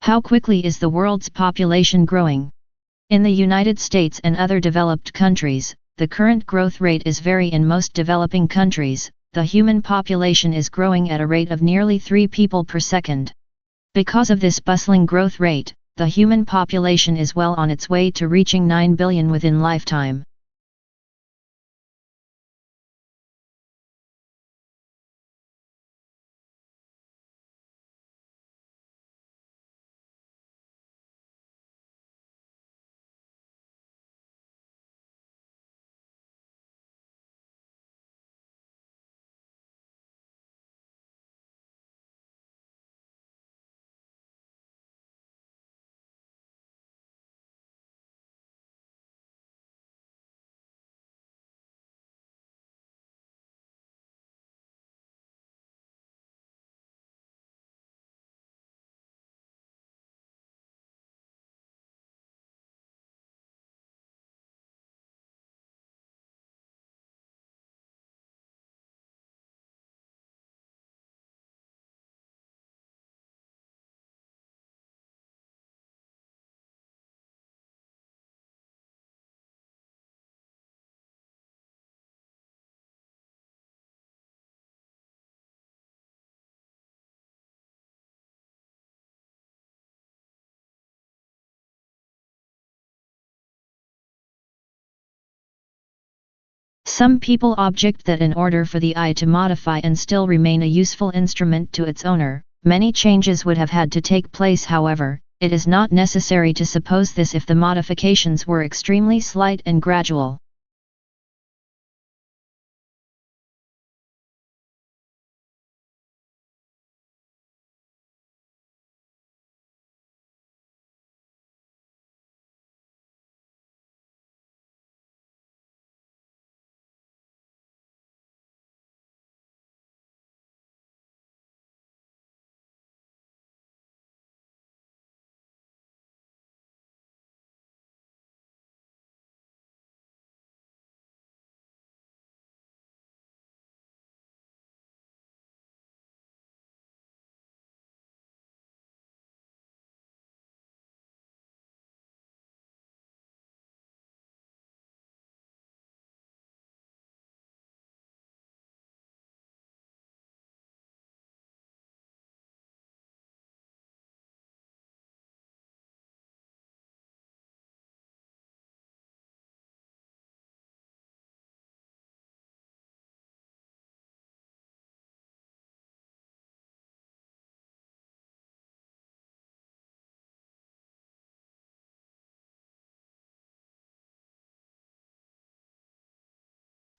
How quickly is the world's population growing? In the United States and other developed countries, the current growth rate is very in most developing countries. The human population is growing at a rate of nearly 3 people per second. Because of this bustling growth rate, the human population is well on its way to reaching 9 billion within lifetime. Some people object that in order for the eye to modify and still remain a useful instrument to its owner, many changes would have had to take place. However, it is not necessary to suppose this if the modifications were extremely slight and gradual.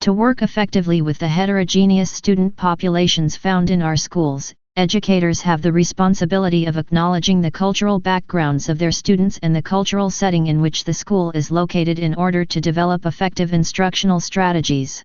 To work effectively with the heterogeneous student populations found in our schools, educators have the responsibility of acknowledging the cultural backgrounds of their students and the cultural setting in which the school is located in order to develop effective instructional strategies.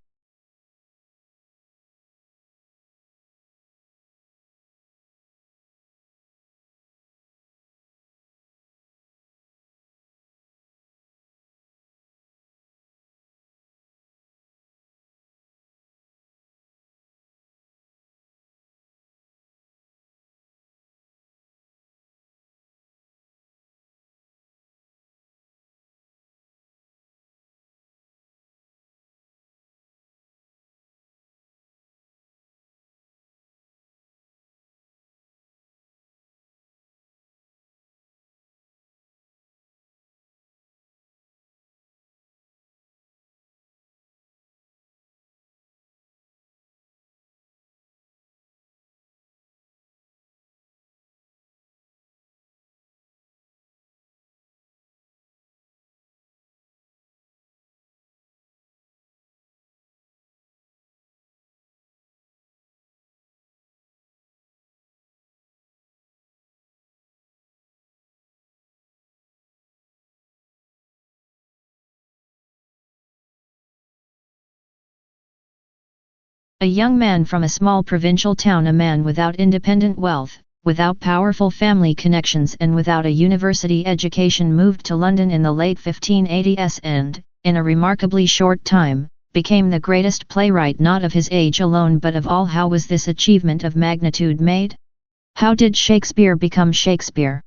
A young man from a small provincial town, a man without independent wealth, without powerful family connections and without a university education, moved to London in the late 1580s and, in a remarkably short time, became the greatest playwright not of his age alone but of all. How was this achievement of magnitude made? How did Shakespeare become Shakespeare?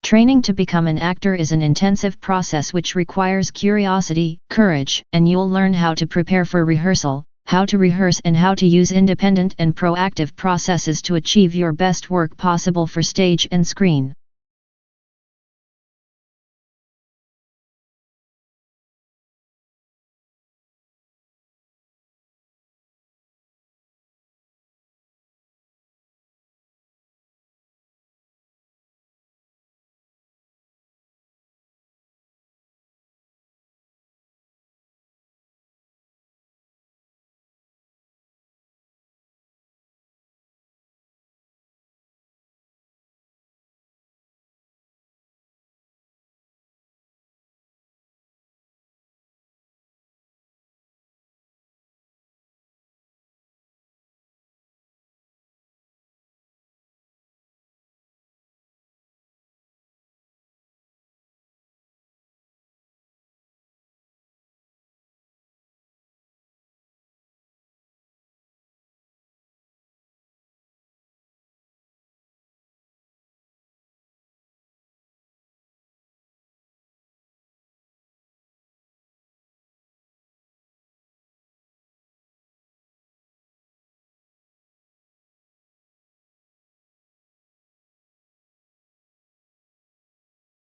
Training to become an actor is an intensive process which requires curiosity, courage, and you'll learn how to prepare for rehearsal, how to rehearse and how to use independent and proactive processes to achieve your best work possible for stage and screen.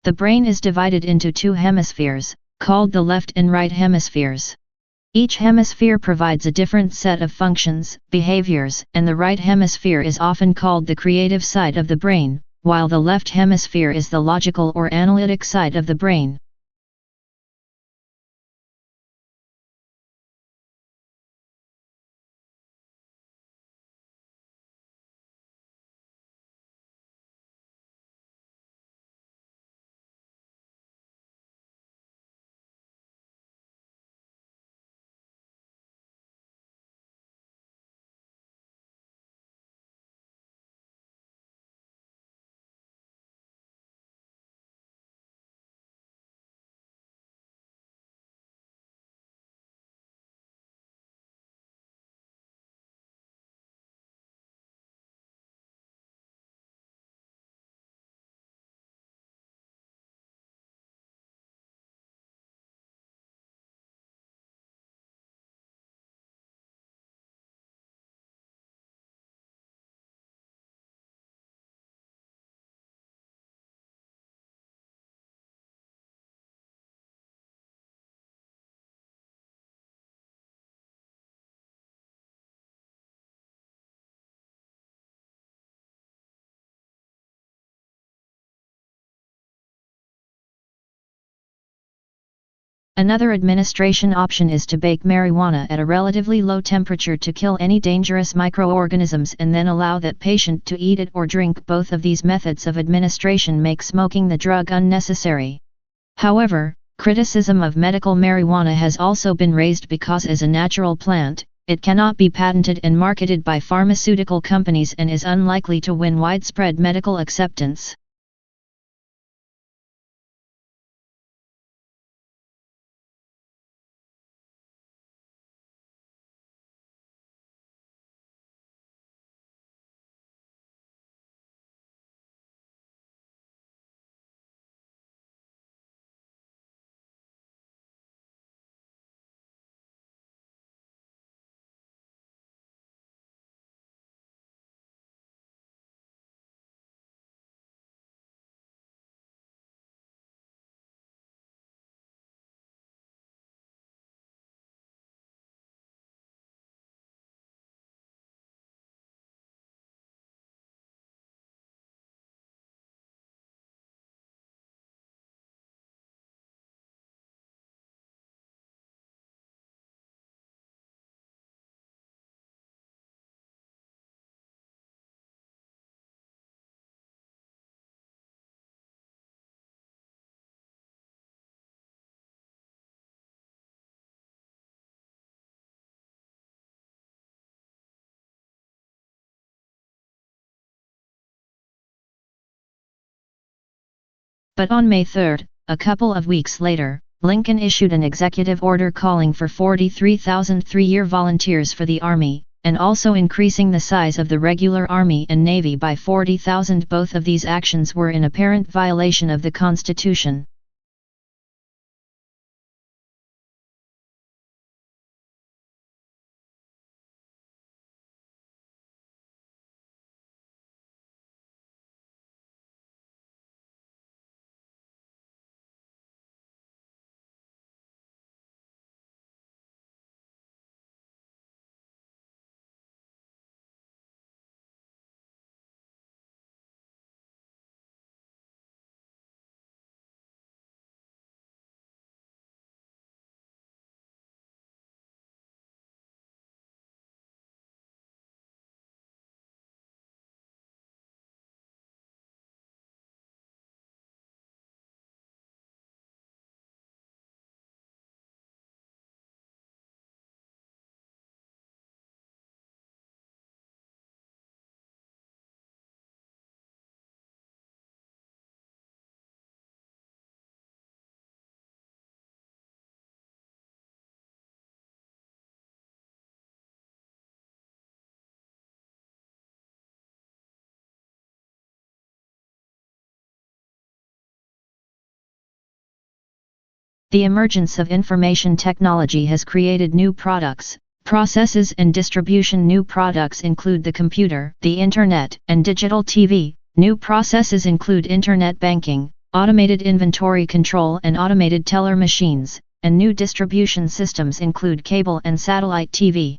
The brain is divided into two hemispheres, called the left and right hemispheres. Each hemisphere provides a different set of functions, behaviors, and the right hemisphere is often called the creative side of the brain, while the left hemisphere is the logical or analytic side of the brain. Another administration option is to bake marijuana at a relatively low temperature to kill any dangerous microorganisms and then allow that patient to eat it or drink. Both of these methods of administration make smoking the drug unnecessary. However, criticism of medical marijuana has also been raised because as a natural plant, it cannot be patented and marketed by pharmaceutical companies and is unlikely to win widespread medical acceptance. But on May 3, a couple of weeks later, Lincoln issued an executive order calling for 43,000 three-year volunteers for the Army, and also increasing the size of the regular Army and Navy by 40,000. Both of these actions were in apparent violation of the Constitution. The emergence of information technology has created new products, processes and distribution. New products include the computer, the internet, and digital TV. New processes include internet banking, automated inventory control and automated teller machines, and new distribution systems include cable and satellite TV.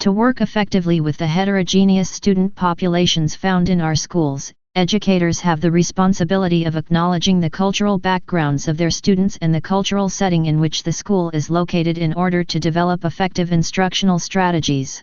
To work effectively with the heterogeneous student populations found in our schools, educators have the responsibility of acknowledging the cultural backgrounds of their students and the cultural setting in which the school is located in order to develop effective instructional strategies.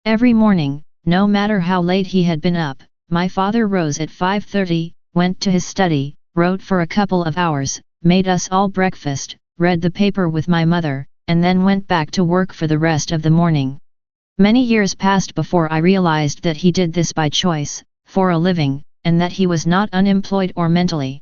Every morning, no matter how late he had been up, my father rose at 5:30, went to his study, wrote for a couple of hours, made us all breakfast, read the paper with my mother, and then went back to work for the rest of the morning. Many years passed before I realized that he did this by choice, for a living, and that he was not unemployed or mentally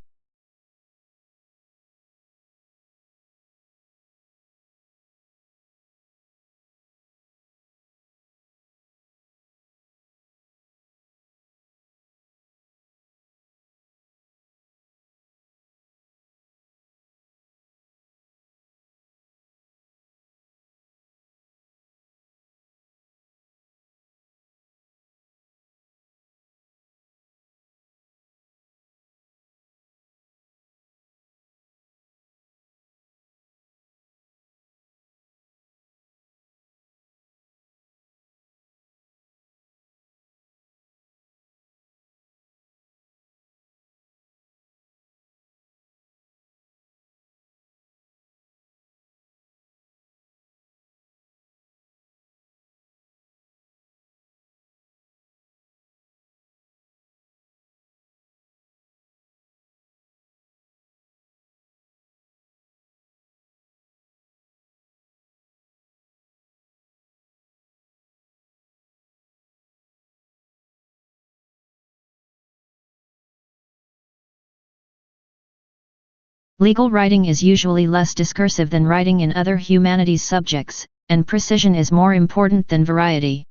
Legal writing is usually less discursive than writing in other humanities subjects, and precision is more important than variety.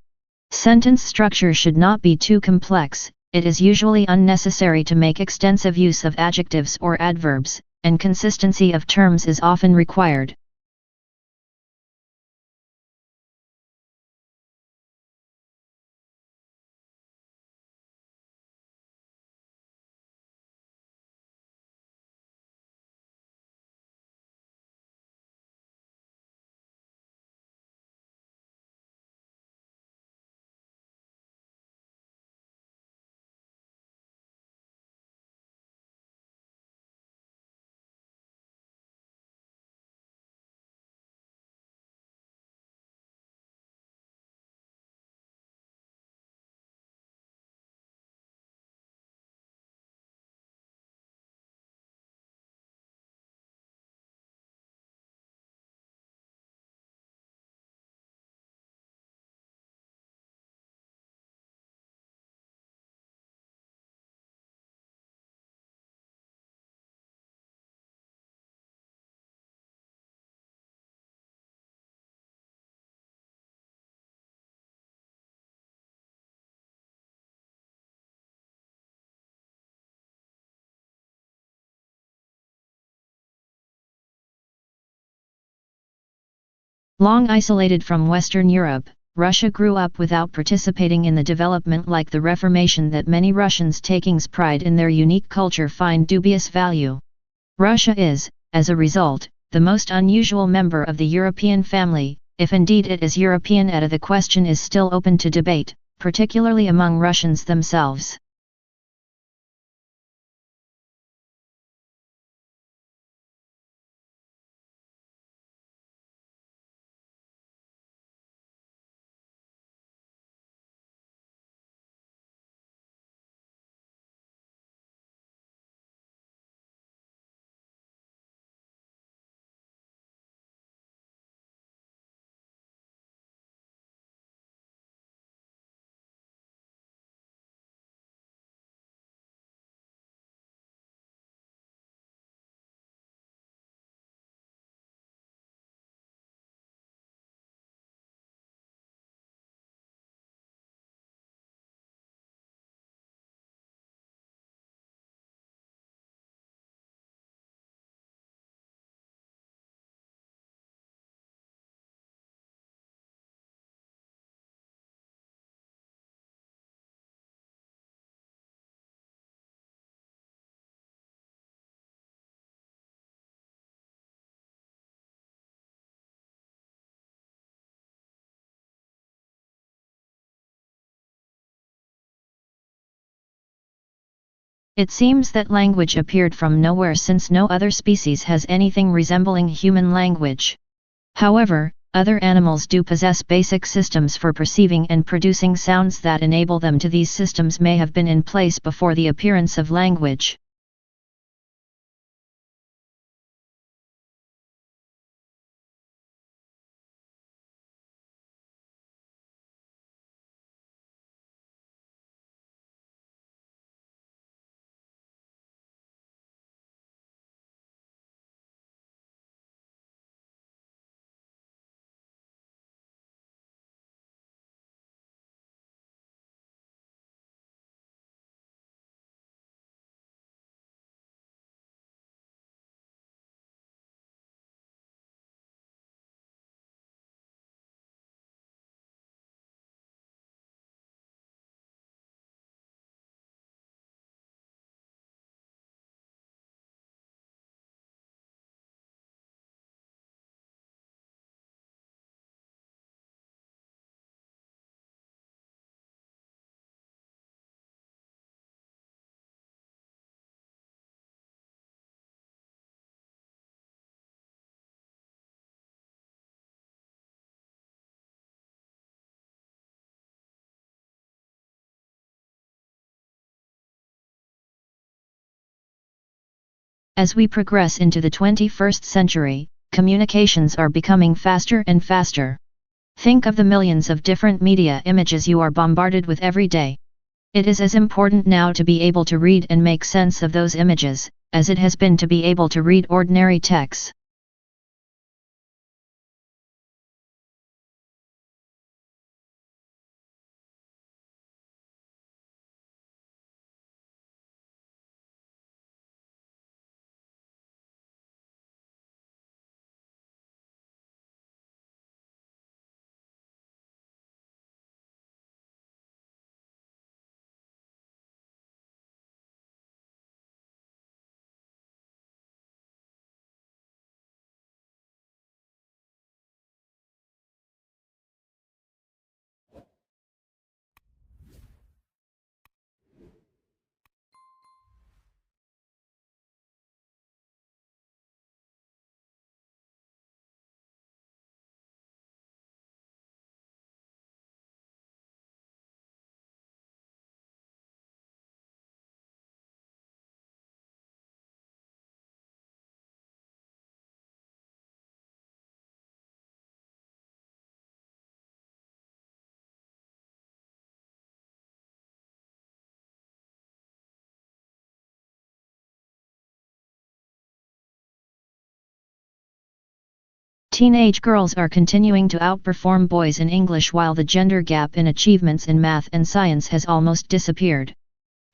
Sentence structure should not be too complex. It is usually unnecessary to make extensive use of adjectives or adverbs, and consistency of terms is often required. Long isolated from Western Europe, Russia grew up without participating in the development like the Reformation that many Russians taking pride in their unique culture find dubious value. Russia is, as a result, the most unusual member of the European family, if indeed it is European. The question is still open to debate, particularly among Russians themselves. It seems that language appeared from nowhere since no other species has anything resembling human language. However, other animals do possess basic systems for perceiving and producing sounds that enable them to. These systems may have been in place before the appearance of language. As we progress into the 21st century, communications are becoming faster and faster. Think of the millions of different media images you are bombarded with every day. It is as important now to be able to read and make sense of those images, as it has been to be able to read ordinary texts. Teenage girls are continuing to outperform boys in English, while the gender gap in achievements in math and science has almost disappeared.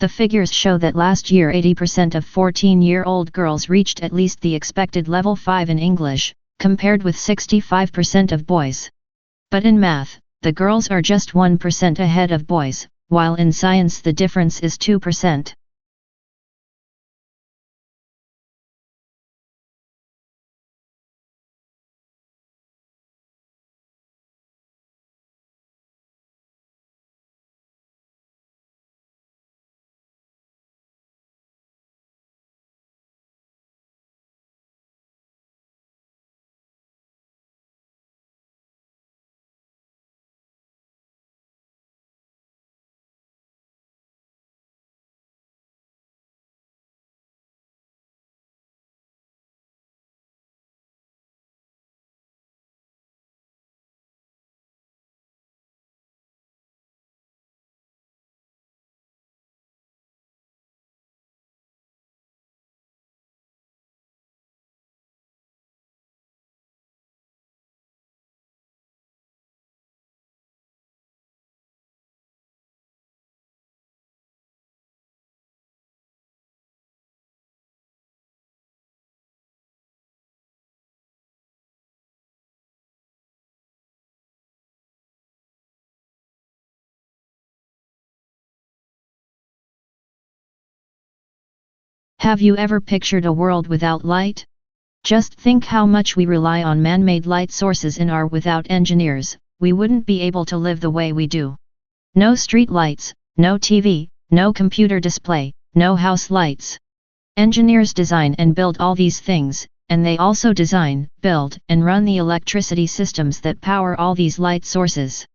The figures show that last year 80% of 14-year-old girls reached at least the expected level 5 in English, compared with 65% of boys. But in math, the girls are just 1% ahead of boys, while in science the difference is 2%. Have you ever pictured a world without light? Just think how much we rely on man-made light sources in our without engineers, we wouldn't be able to live the way we do. No street lights, no TV, no computer display, no house lights. Engineers design and build all these things, and they also design, build, and run the electricity systems that power all these light sources.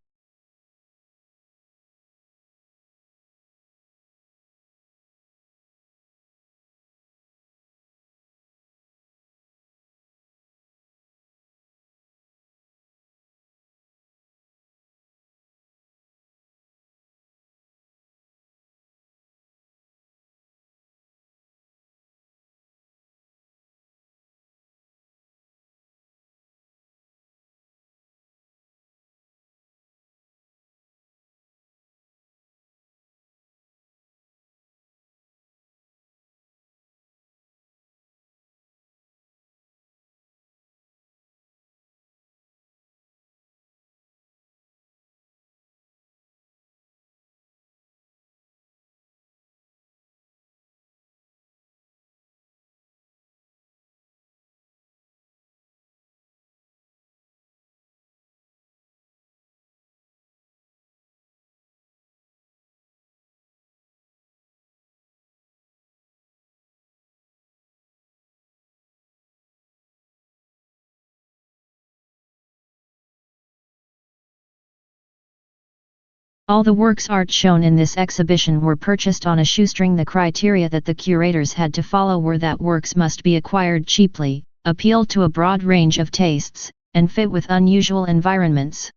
All the works art shown in this exhibition were purchased on a shoestring. The criteria that the curators had to follow were that works must be acquired cheaply, appeal to a broad range of tastes, and fit with unusual environments.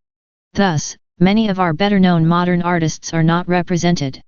Thus, many of our better-known modern artists are not represented.